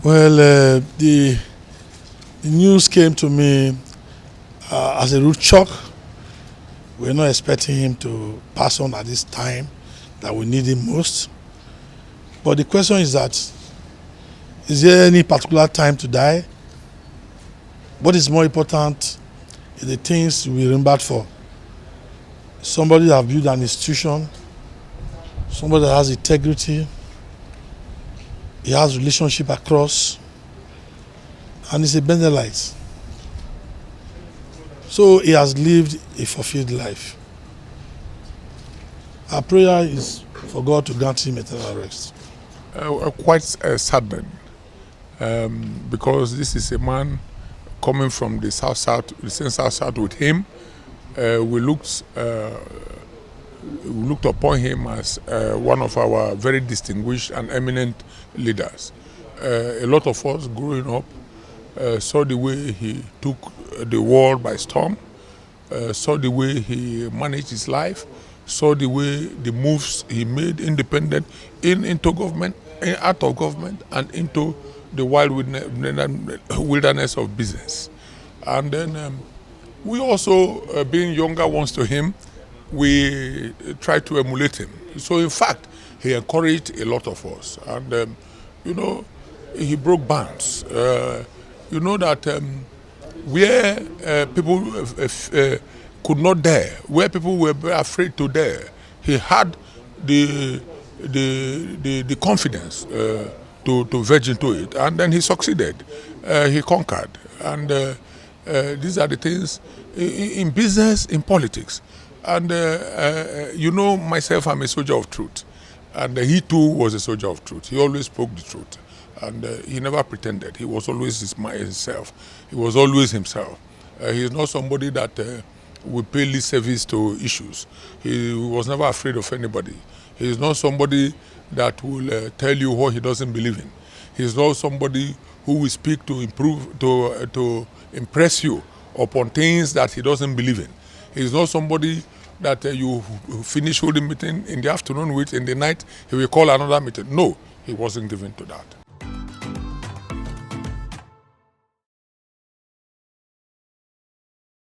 Well, the news came to me as a rude shock. We're not expecting him to pass on at this time that we need him most. But the question is that, is there any particular time to die? What is more important is the things we remembered for. Somebody that has built an institution, somebody that has integrity, he has relationship across, and he's a Benelite. So he has lived a fulfilled life. Our prayer is for God to grant him eternal rest. Quite saddened, because this is a man coming from the south, the same south with him. We looked upon him as one of our very distinguished and eminent leaders. A lot of us growing up saw the way he took the world by storm, saw the way he managed his life, saw the way the moves he made independent into government, out of government, and into the wild wilderness of business. And then we also, being younger ones to him, we tried to emulate him. So in fact, he encouraged a lot of us. And you know, he broke bounds. You know that where people could not dare, where people were afraid to dare, he had the confidence to verge into it, and then he succeeded. He conquered, and these are the things in business, in politics. And you know, myself, I'm a soldier of truth, and he too was a soldier of truth. He always spoke the truth, and he never pretended. He was always himself. He was always himself. He is not somebody that will pay lip service to issues. He was never afraid of anybody. He is not somebody that will tell you what he doesn't believe in. He is not somebody who will speak to improve, to impress you upon things that he doesn't believe in. He is not somebody that you finish holding meeting in the afternoon with, in the night he will call another meeting. No, he wasn't given to that.